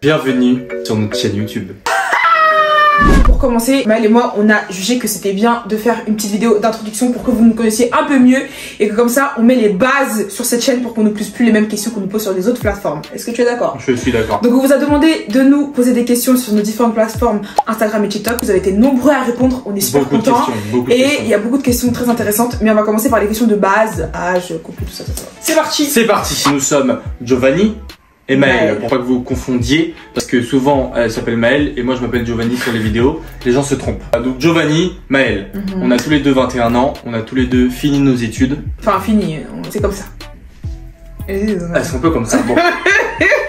Bienvenue sur notre chaîne YouTube. Pour commencer, Maël et moi, on a jugé que c'était bien de faire une petite vidéo d'introduction pour que vous nous connaissiez un peu mieux et que comme ça, on met les bases sur cette chaîne pour qu'on ne pose plus les mêmes questions qu'on nous pose sur les autres plateformes. Est-ce que tu es d'accord? Je suis d'accord. Donc on vous a demandé de nous poser des questions sur nos différentes plateformes Instagram et TikTok. Vous avez été nombreux à répondre, on est super contents. Et il y a beaucoup de questions très intéressantes, mais on va commencer par les questions de base, âge, couple, tout ça. C'est parti. C'est parti. Nous sommes Giovanni et Maël, pour pas que vous confondiez, parce que souvent elle s'appelle Maël et moi je m'appelle Giovanni sur les vidéos, les gens se trompent. Donc Giovanni, Maël, on a tous les deux 21 ans, on a tous les deux fini nos études. Enfin fini, c'est comme ça. C'est un peu comme ça, bon.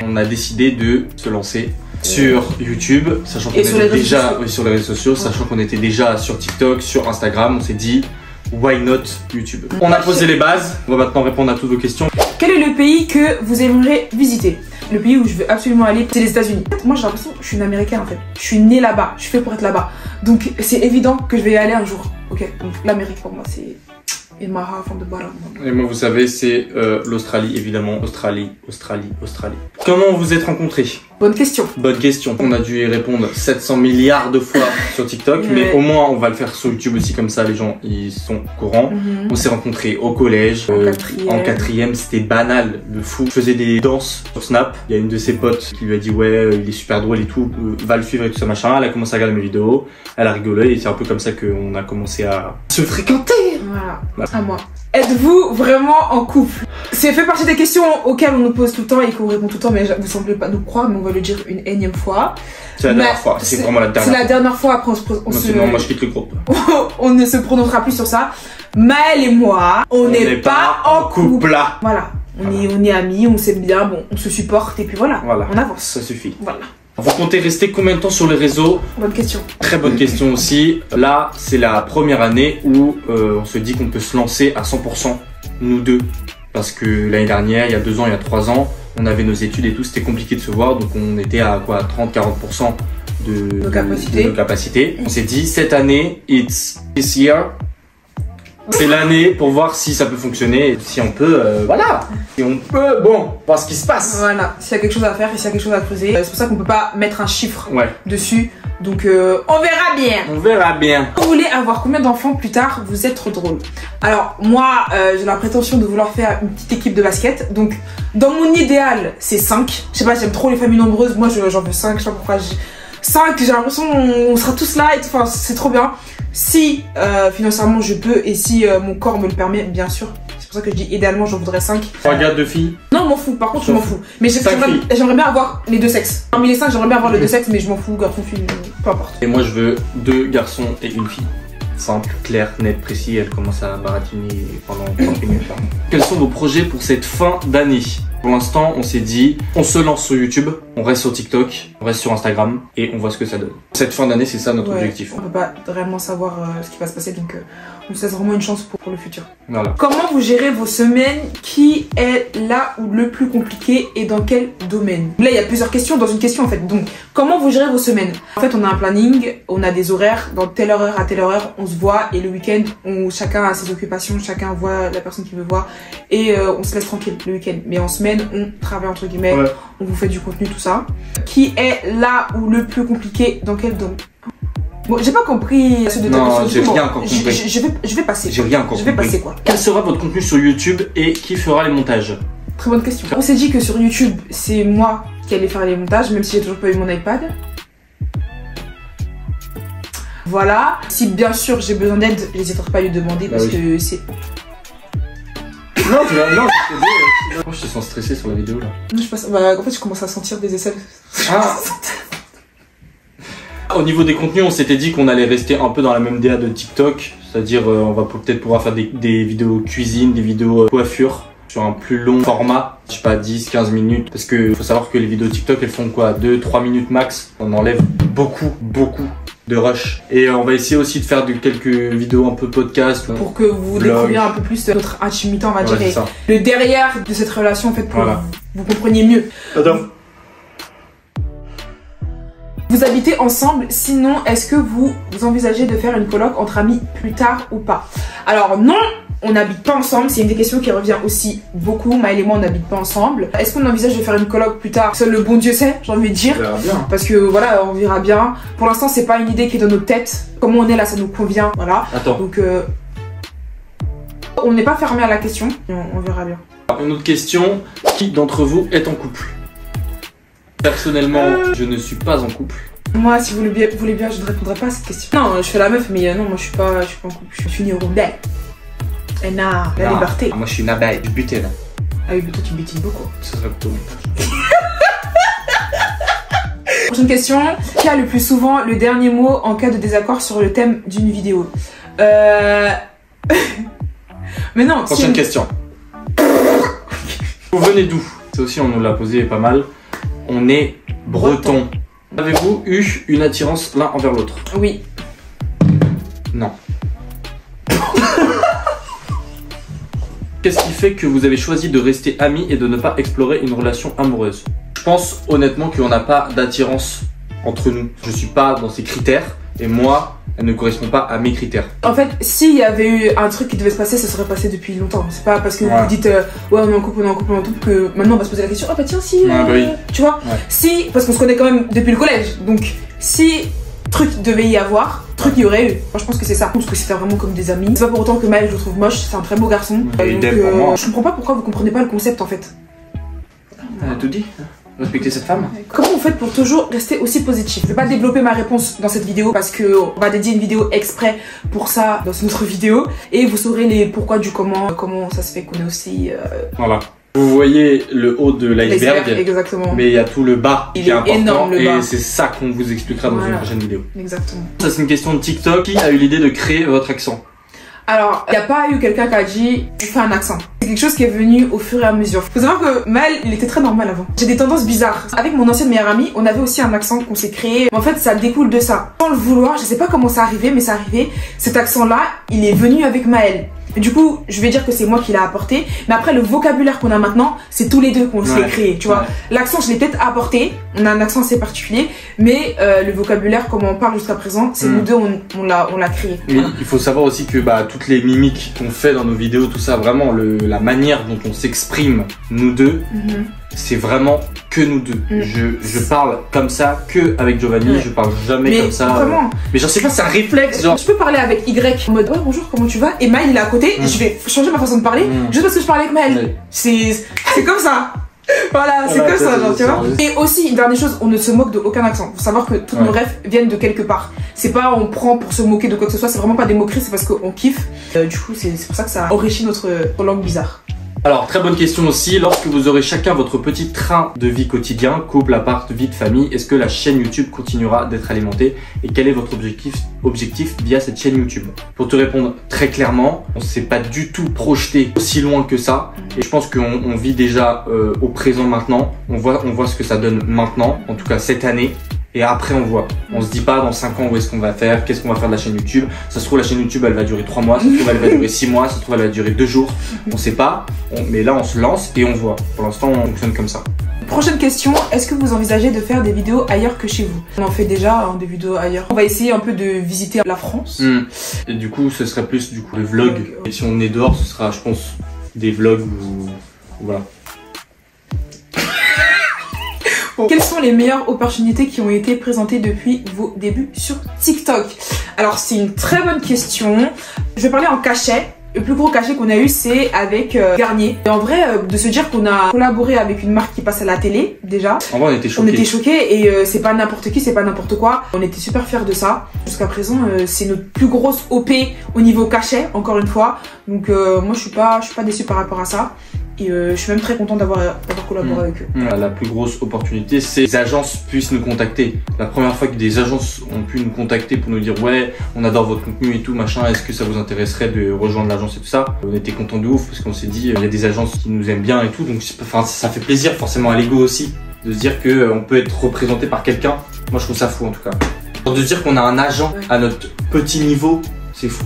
On a décidé de se lancer sur YouTube, sachant qu'on était déjà sur les réseaux sociaux, sachant qu'on était déjà sur TikTok, sur Instagram, on s'est dit why not YouTube. On a posé les bases, on va maintenant répondre à toutes vos questions. Quel est le pays que vous aimeriez visiter? Le pays où je veux absolument aller, c'est les États-Unis. Moi j'ai l'impression que je suis une américaine en fait. Je suis née là-bas, je suis fait pour être là-bas. Donc c'est évident que je vais y aller un jour. Ok, donc l'Amérique pour moi c'est in my heart from the bottom. Et moi vous savez c'est l'Australie évidemment. Australie. Comment vous êtes rencontrés? Bonne question. Bonne question. On a dû y répondre 700 milliards de fois sur TikTok, mais au moins on va le faire sur YouTube aussi, comme ça les gens ils sont au courant. On s'est rencontrés au collège, en quatrième, c'était banal, le fou. Je faisais des danses sur Snap, il y a une de ses potes qui lui a dit ouais il est super drôle et tout, va le suivre et tout ça machin. Elle a commencé à regarder mes vidéos, elle a rigolé et c'est un peu comme ça qu'on a commencé à se fréquenter. Voilà, à moi. Êtes-vous vraiment en couple? C'est fait partie des questions auxquelles on nous pose tout le temps et qu'on répond tout le temps, mais vous semblez pas nous croire, mais on va le dire une énième fois. C'est la dernière fois, c'est vraiment la dernière fois. C'est la dernière fois, après sinon, moi je quitte le groupe. On ne se prononcera plus sur ça. Maël et moi, on n'est pas en couple. Voilà, on est amis, on s'aime bien, bon, on se supporte et puis voilà, on avance. Ça suffit. Voilà. Vous comptez rester combien de temps sur les réseaux? Bonne question. Très bonne question aussi. Là, c'est la première année où on se dit qu'on peut se lancer à 100%, nous deux. Parce que l'année dernière, il y a 2 ans, il y a 3 ans, on avait nos études et tout, c'était compliqué de se voir. Donc on était à quoi, 30-40% de nos capacités. On s'est dit, cette année, it's this year. C'est l'année pour voir si ça peut fonctionner et si on peut, voilà. Si on peut, bon, voir ce qui se passe. Voilà, s'il y a quelque chose à faire et s'il y a quelque chose à creuser. C'est pour ça qu'on peut pas mettre un chiffre dessus. Donc on verra bien. On verra bien. Vous voulez avoir combien d'enfants plus tard? Vous êtes trop drôle. Alors moi, j'ai la prétention de vouloir faire une petite équipe de basket. Donc dans mon idéal, c'est 5. Je sais pas, j'aime trop les familles nombreuses. Moi j'en veux 5, je sais pas pourquoi. 5, j'ai l'impression on sera tous là et tout. Enfin, c'est trop bien. Si financièrement je peux et si mon corps me le permet, bien sûr. C'est pour ça que je dis idéalement j'en voudrais 5. 3 gars, 2 filles? Non, m'en fous. Par contre, je m'en fous. Mais j'aimerais bien avoir les 2 sexes. Parmi les 5, j'aimerais bien avoir les 2 sexes, mais je m'en fous, garçon, fille, peu importe. Et moi je veux 2 garçons et 1 fille. Simple, clair, net, précis. Elle commence à baratiner pendant 30 minutes. Quels sont vos projets pour cette fin d'année? Pour l'instant, on s'est dit, on se lance sur YouTube, on reste sur TikTok, on reste sur Instagram et on voit ce que ça donne. Cette fin d'année, c'est ça notre objectif. On peut pas réellement savoir ce qui va se passer, donc on se laisse vraiment une chance pour le futur. Voilà. Comment vous gérez vos semaines? Qui est là où le plus compliqué et dans quel domaine? Là, il y a plusieurs questions dans une question en fait. Donc, comment vous gérez vos semaines? En fait, on a un planning, on a des horaires, dans telle heure à telle heure, on se voit et le week-end, chacun a ses occupations, chacun voit la personne qu'il veut voir et on se laisse tranquille le week-end. Mais en semaine, on travaille entre guillemets, on vous fait du contenu, tout ça. Qui est là où le plus compliqué, dans quel domaine? Bon, j'ai pas compris ce de ta question. Non, j'ai rien encore compris. Je vais passer. J'ai rien encore compris. Je vais passer quoi. Quel sera votre contenu sur YouTube et qui fera les montages? Très bonne question. On s'est dit que sur YouTube, c'est moi qui allais faire les montages, même si j'ai toujours pas eu mon iPad. Voilà. Si bien sûr j'ai besoin d'aide, j'hésiterai pas à lui demander parce que c'est... Non, je te sens stressé sur la vidéo là. Non, en fait, je commence à sentir des aisselles. Au niveau des contenus, on s'était dit qu'on allait rester un peu dans la même DA de TikTok. C'est-à-dire, on va peut-être pouvoir faire des vidéos cuisine, des vidéos coiffure sur un plus long format. Je sais pas, 10-15 minutes. Parce que faut savoir que les vidéos TikTok, elles font quoi, 2-3 minutes max. On enlève beaucoup de rush. Et on va essayer aussi de faire quelques vidéos un peu podcast. Pour que vous découvriez un peu plus notre intimité, on va dire, et le derrière de cette relation, en fait, pour que vous compreniez mieux. Attends. Vous habitez ensemble, sinon est-ce que vous envisagez de faire une coloc entre amis plus tard ou pas? Alors non, On n'habite pas ensemble, c'est une des questions qui revient aussi beaucoup. Maël et moi, on n'habite pas ensemble. Est-ce qu'on envisage de faire une coloc plus tard? Seul le bon Dieu sait, j'ai envie de dire. On verra bien. Parce que voilà, on verra bien. Pour l'instant, c'est pas une idée qui est dans notre tête. Comment on est là, ça nous convient. Voilà. Attends. Donc, on n'est pas fermé à la question. On verra bien. Une autre question. Qui d'entre vous est en couple? Personnellement, je ne suis pas en couple. Moi, si vous voulez bien, je ne répondrai pas à cette question. Non, je fais la meuf, mais non, moi, je suis pas en couple. Je suis une hirondelle. Elle a la liberté. Moi, je suis une abeille. Je butine. Ah oui, mais toi, tu butines beaucoup. Ce serait plutôt montage. Prochaine question. Qui a le plus souvent le dernier mot en cas de désaccord sur le thème d'une vidéo? Mais non. Prochaine question. Vous venez d'où? Ça aussi, on nous l'a posé pas mal. On est breton. Avez-vous eu une attirance l'un envers l'autre? Oui. Non. Qu'est-ce qui fait que vous avez choisi de rester amis et de ne pas explorer une relation amoureuse? Je pense honnêtement qu'on n'a pas d'attirance entre nous. Je suis pas dans ces critères et moi, elle ne correspond pas à mes critères. En fait, s'il y avait eu un truc qui devait se passer, ça serait passé depuis longtemps. C'est pas parce que vous dites ouais, on est en couple, on est en couple, on est en couple que maintenant on va se poser la question. Ah bah tiens, si. Bah oui. Tu vois, si, parce qu'on se connaît quand même depuis le collège. Donc, si truc devait y avoir, truc il y aurait eu. Moi, je pense que c'est ça. Parce que c'était vraiment comme des amis. C'est pas pour autant que Maël, je le trouve moche. C'est un très beau garçon. Pour moi. Je comprends pas pourquoi vous comprenez pas le concept en fait. Elle a tout dit. Respecter cette femme. Comment vous faites pour toujours rester aussi positif? Je vais pas développer ma réponse dans cette vidéo parce que on va dédier une vidéo exprès pour ça dans une autre vidéo et vous saurez les pourquoi du comment ça se fait qu'on est aussi. Voilà. Vous voyez le haut de l'iceberg, exactement. Mais il y a tout le bas qui est important énorme, le bas. Et c'est ça qu'on vous expliquera dans une prochaine vidéo. Exactement. Ça c'est une question de TikTok. Qui a eu l'idée de créer votre accent? Alors, il n'y a pas eu quelqu'un qui a dit on fait un accent. C'est quelque chose qui est venu au fur et à mesure. Faut savoir que Maël, il était très normal avant. J'ai des tendances bizarres. Avec mon ancienne meilleure amie, on avait aussi un accent qu'on s'est créé. En fait, ça découle de ça. Sans le vouloir, je sais pas comment ça arrivait, mais ça arrivait. Cet accent-là, il est venu avec Maël. Et du coup, je vais dire que c'est moi qui l'ai apporté. Mais après, le vocabulaire qu'on a maintenant, c'est tous les deux qu'on s'est créé, tu vois. L'accent, je l'ai peut-être apporté. On a un accent assez particulier. Mais le vocabulaire, comme on parle jusqu'à présent, c'est nous deux, on l'a créé. Mais il faut savoir aussi que toutes les mimiques qu'on fait dans nos vidéos, tout ça, vraiment, la manière dont on s'exprime, nous deux, c'est vraiment que nous deux. Je parle comme ça que avec Giovanni, je parle jamais comme ça. Vraiment. Mais genre, c'est pas, c'est un réflexe, genre. Je peux parler avec Y en mode ouais, bonjour, comment tu vas? Et Maël, il est à côté, je vais changer ma façon de parler juste parce que je parle avec Maël. C'est comme ça. Voilà, c'est comme ça, genre, tu vois. Et aussi, une dernière chose, on ne se moque de aucun accent. Faut savoir que tous nos rêves viennent de quelque part. C'est pas on prend pour se moquer de quoi que ce soit, c'est vraiment pas des moqueries, c'est parce qu'on kiffe. Du coup, c'est pour ça que ça enrichit notre langue bizarre. Alors, très bonne question aussi. Lorsque vous aurez chacun votre petit train de vie quotidien, couple, appart, vie de famille, est-ce que la chaîne YouTube continuera d'être alimentée? Et quel est votre objectif via cette chaîne YouTube? Pour te répondre très clairement, on ne s'est pas du tout projeté aussi loin que ça. Et je pense qu'on vit déjà au présent maintenant. On voit ce que ça donne maintenant, en tout cas cette année. Et après on voit, on se dit pas dans 5 ans où est-ce qu'on va faire, qu'est-ce qu'on va faire de la chaîne YouTube. Ça se trouve la chaîne YouTube elle va durer 3 mois, ça se trouve elle va durer 6 mois, ça se trouve elle va durer 2 jours. On sait pas, mais là on se lance et on voit. Pour l'instant on fonctionne comme ça. Prochaine question, est-ce que vous envisagez de faire des vidéos ailleurs que chez vous? On en fait déjà des vidéos ailleurs. On va essayer un peu de visiter la France. Et du coup ce serait plus le vlog. Et si on est dehors ce sera je pense des vlogs ou voilà. Quelles sont les meilleures opportunités qui ont été présentées depuis vos débuts sur TikTok? Alors c'est une très bonne question. Je vais parler en cachet. Le plus gros cachet qu'on a eu, c'est avec Garnier. Et en vrai, de se dire qu'on a collaboré avec une marque qui passe à la télé, déjà. En vrai, on était choqués. On était choqués et c'est pas n'importe qui, c'est pas n'importe quoi. On était super fiers de ça. Jusqu'à présent, c'est notre plus grosse OP au niveau cachet, encore une fois. Donc moi, je suis pas déçue par rapport à ça. Et je suis même très contente d'avoir collaboré avec eux. La plus grosse opportunité, c'est que les agences puissent nous contacter. La première fois que des agences ont pu nous contacter pour nous dire ouais, on adore votre contenu et tout, machin, est-ce que ça vous intéresserait de rejoindre l'agence et tout ça? On était contents de ouf parce qu'on s'est dit, il y a des agences qui nous aiment bien et tout, donc ça fait plaisir forcément à l'ego aussi de se dire qu'on peut être représenté par quelqu'un. Moi je trouve ça fou en tout cas. De se dire qu'on a un agent à notre petit niveau, c'est fou.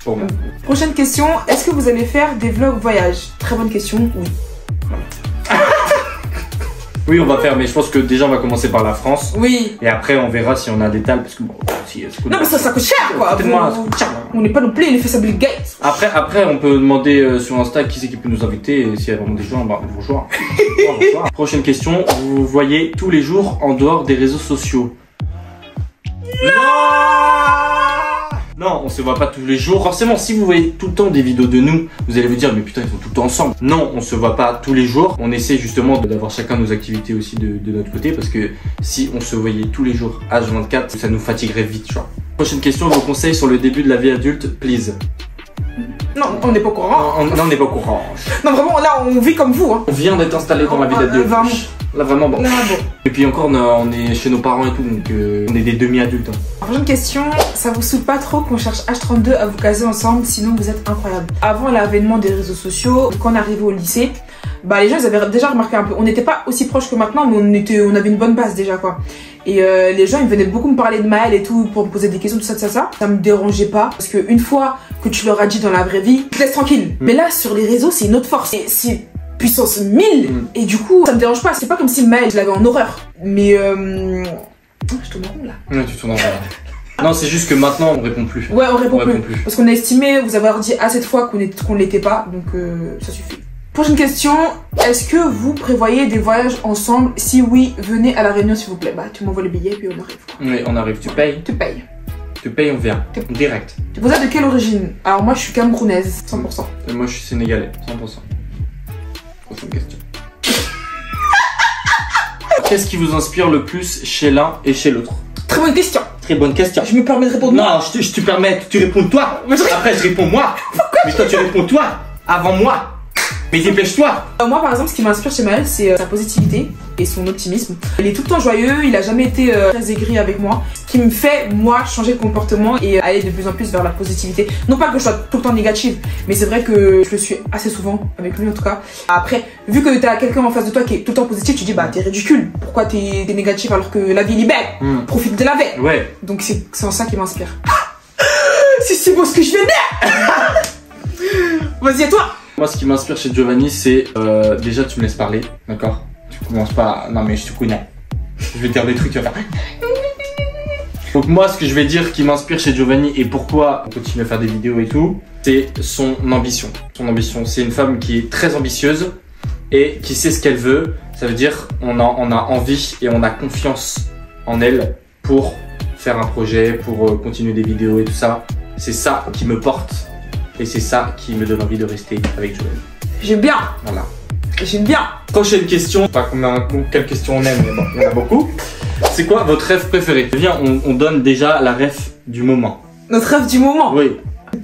Pour moi. Prochaine question, est-ce que vous allez faire des vlogs voyage? Très bonne question, oui. Oui, on va faire, mais je pense que déjà on va commencer par la France. Oui. Et après on verra si on a des tales, parce que bon, aussi. Non, mais ça coûte cher, quoi. Moi, on n'est pas non plus les Faisable Gates. Après, on peut demander sur Insta qui c'est qui peut nous inviter. Et s'il y a vraiment des gens, bah, bonjour. Bonjour. Prochaine question. Vous voyez tous les jours en dehors des réseaux sociaux? Non, on se voit pas tous les jours. Forcément, si vous voyez tout le temps des vidéos de nous, vous allez vous dire, mais putain, ils sont tout le temps ensemble. Non, on se voit pas tous les jours. On essaie justement d'avoir chacun nos activités aussi de notre côté, parce que si on se voyait tous les jours H24, ça nous fatiguerait vite, genre. Prochaine question, vos conseils sur le début de la vie adulte, please. Non, on n'est pas au courant. Non, on n'est pas au courant. Non, vraiment, là, on vit comme vous. Hein. On vient d'être installé dans la vie d'adulte. Là, vraiment, bon. Là, bon. Et puis encore, on est chez nos parents et tout, donc on est des demi-adultes. Hein. Prochaine question, ça vous saoule pas trop qu'on cherche H32 à vous caser ensemble, sinon vous êtes incroyables. Avant l'avènement des réseaux sociaux, quand on arrivait au lycée, bah les gens ils avaient déjà remarqué un peu. On n'était pas aussi proches que maintenant, mais on avait une bonne base déjà quoi. Et les gens ils venaient beaucoup me parler de Maëlle et tout pour me poser des questions, tout ça. Ça me dérangeait pas parce que une fois que tu leur as dit dans la vraie vie, tu te laisses tranquille. Mais là sur les réseaux c'est une autre force. C'est puissance 1000 et du coup ça me dérange pas. C'est pas comme si Maëlle je l'avais en horreur. Mais je tourne en rond là. Ouais, tu tournes en rond. Non, c'est juste que maintenant on répond plus. Ouais, on répond plus. Parce qu'on a estimé vous avoir dit assez de fois qu'on l'était pas, donc ça suffit. Prochaine question, est-ce que vous prévoyez des voyages ensemble? Si oui, venez à la Réunion s'il vous plaît. Bah tu m'envoies le billet puis on arrive. Oui, on arrive, tu payes. Tu payes. Tu payes, on vient. Direct. Vous êtes de quelle origine? Alors moi je suis camerounaise, 100%. Et moi je suis sénégalais, 100%. Prochaine question. Qu'est-ce qui vous inspire le plus chez l'un et chez l'autre? Très bonne question. Très bonne question. Je me permets de répondre. Non, je te permets, tu réponds toi. Après je réponds moi. Mais toi tu réponds toi, avant moi. Mais dépêche-toi. Moi par exemple ce qui m'inspire chez Maëlle c'est sa positivité et son optimisme. Il est tout le temps joyeux, il a jamais été très aigri avec moi. Ce qui me fait moi changer de comportement et aller de plus en plus vers la positivité. Non pas que je sois tout le temps négative, mais c'est vrai que je le suis assez souvent avec lui en tout cas. Après, vu que t'as quelqu'un en face de toi qui est tout le temps positif, tu dis bah t'es ridicule. Pourquoi t'es négatif alors que la vie est belle? Profite de la vie. Ouais. Donc c'est en ça qui m'inspire. C'est beau ce que je viens de dire. Vas-y à toi. Moi, ce qui m'inspire chez Giovanni, c'est déjà tu me laisses parler, d'accord? Tu commences pas. Non, mais je te connais. Je vais te dire des trucs, tu vas faire. Donc, moi, ce que je vais dire qui m'inspire chez Giovanni et pourquoi on continue à faire des vidéos et tout, c'est son ambition. Son ambition, c'est une femme qui est très ambitieuse et qui sait ce qu'elle veut. Ça veut dire on a envie et on a confiance en elle pour faire un projet, pour continuer des vidéos et tout ça. C'est ça qui me porte. Et c'est ça qui me donne envie de rester avec Giovanni. J'aime bien. Voilà. J'aime bien. Prochaine question. Pas quelle question on aime, mais bon, il y en a beaucoup. C'est quoi votre rêve préféré? Viens, on donne déjà la rêve du moment. Notre rêve du moment? Oui.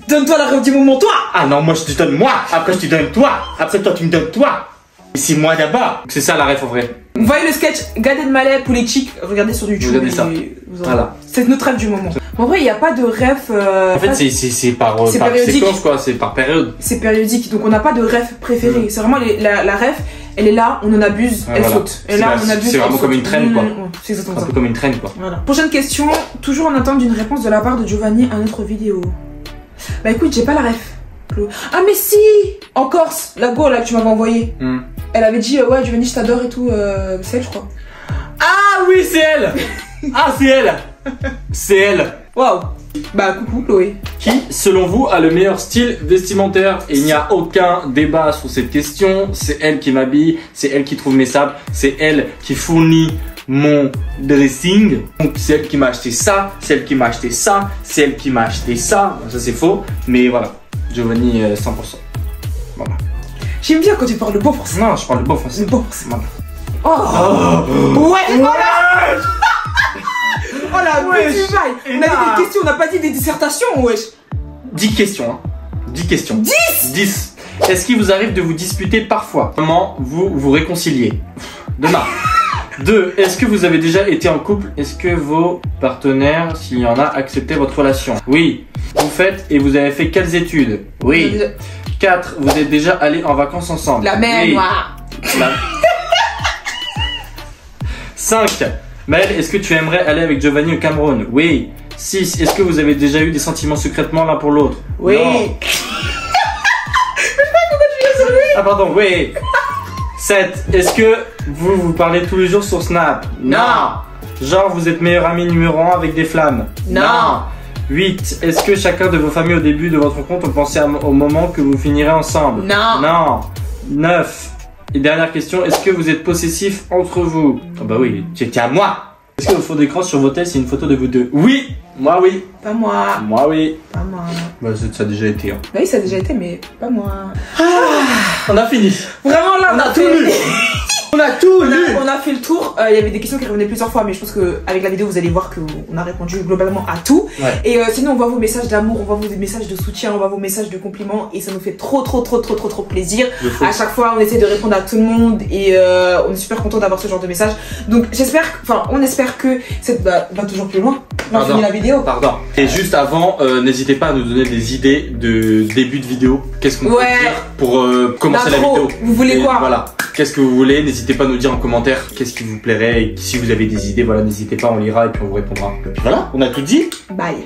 Donne-toi la rêve du moment, toi. Ah non, moi je te donne moi. Après je te donne toi. Après toi tu me donnes toi. Et c'est moi d'abord. C'est ça la rêve en vrai. Vous voyez le sketch Gad Elmaleh politique? Regardez sur YouTube. Regardez ça. Voilà. C'est notre rêve du moment. En vrai, il n'y a pas de rêve. En fait, c'est par séquence, quoi. C'est par période. C'est périodique. Donc, on n'a pas de rêve préféré. C'est vraiment la rêve, elle est là, on en abuse, elle saute. Et là, on abuse. C'est vraiment comme une traîne, quoi. C'est exactement ça. Un peu comme une traîne, quoi. Voilà. Prochaine question. Toujours en attente d'une réponse de la part de Giovanni à notre vidéo. Bah, écoute, j'ai pas la rêve. Ah, mais si! En Corse, la go, là, que tu m'avais envoyé. Elle avait dit, ouais, Giovanni, je t'adore et tout. C'est elle, je crois. Ah oui, c'est elle! Ah, c'est elle! C'est elle! Waouh! Bah, coucou, Chloé. Qui, selon vous, a le meilleur style vestimentaire? Et il n'y a aucun débat sur cette question. C'est elle qui m'habille, c'est elle qui trouve mes sables, c'est elle qui fournit mon dressing. Donc, c'est elle qui m'a acheté ça, c'est elle qui m'a acheté ça, c'est elle qui m'a acheté ça. Ça, c'est faux, mais voilà. Giovanni, 100%. Voilà. J'aime bien quand tu parles le beau français. Non, je parle le beau français. Le beau français. Voilà. Oh, ouais, voilà. Oh la petite vaille. On a dit des questions, on n'a pas dit des dissertations, wesh. 10 questions, hein. 10 questions. 10. Est-ce qu'il vous arrive de vous disputer parfois? Comment vous vous réconciliez? Demain. 2. Est-ce que vous avez déjà été en couple? Est-ce que vos partenaires, s'il y en a, accepté votre relation? Oui. Vous faites et vous avez fait quelles études? Oui. 4. Vous êtes déjà allés en vacances ensemble? La mer noire. 5. Maëlle, est-ce que tu aimerais aller avec Giovanni au Cameroun? Oui. 6. Est-ce que vous avez déjà eu des sentiments secrètement l'un pour l'autre? Oui. Non. Ah pardon, oui. 7. Est-ce que vous parlez tous les jours sur Snap? Non. Genre, vous êtes meilleur ami numéro 1 avec des flammes. Non. 8. Est-ce que chacun de vos familles au début de votre rencontre ont pensé au moment que vous finirez ensemble? Non. Non. 9. Et dernière question, est-ce que vous êtes possessifs entre vous? Ah bah oui, c'était à moi. Est-ce que votre fond d'écran sur vos tels, c'est une photo de vous deux? Oui. Moi oui. Pas moi. Moi oui. Pas moi. Bah ça a déjà été. Hein. Bah oui, ça a déjà été, mais pas moi. On a fini. Vraiment là, On a tout lu. On a tout lu. On a fait le tour. Il y avait des questions qui revenaient plusieurs fois, mais je pense qu'avec la vidéo, vous allez voir qu'on a répondu globalement à tout. Ouais. Et sinon, on voit vos messages d'amour, on voit vos messages de soutien, on voit vos messages de compliments, et ça nous fait trop plaisir. À chaque fois, on essaie de répondre à tout le monde, et on est super content d'avoir ce genre de message. Donc on espère que cette va toujours plus loin. On a fini la vidéo. Pardon. Et juste avant, n'hésitez pas à nous donner des idées de début de vidéo. Qu'est-ce qu'on peut dire pour commencer la vidéo? Vous voulez quoi? Voilà. Qu'est-ce que vous voulez? N'hésitez pas à nous dire en commentaire qu'est-ce qui vous plairait. Et si vous avez des idées, voilà, n'hésitez pas, on lira et puis on vous répondra. Et puis voilà, on a tout dit. Bye.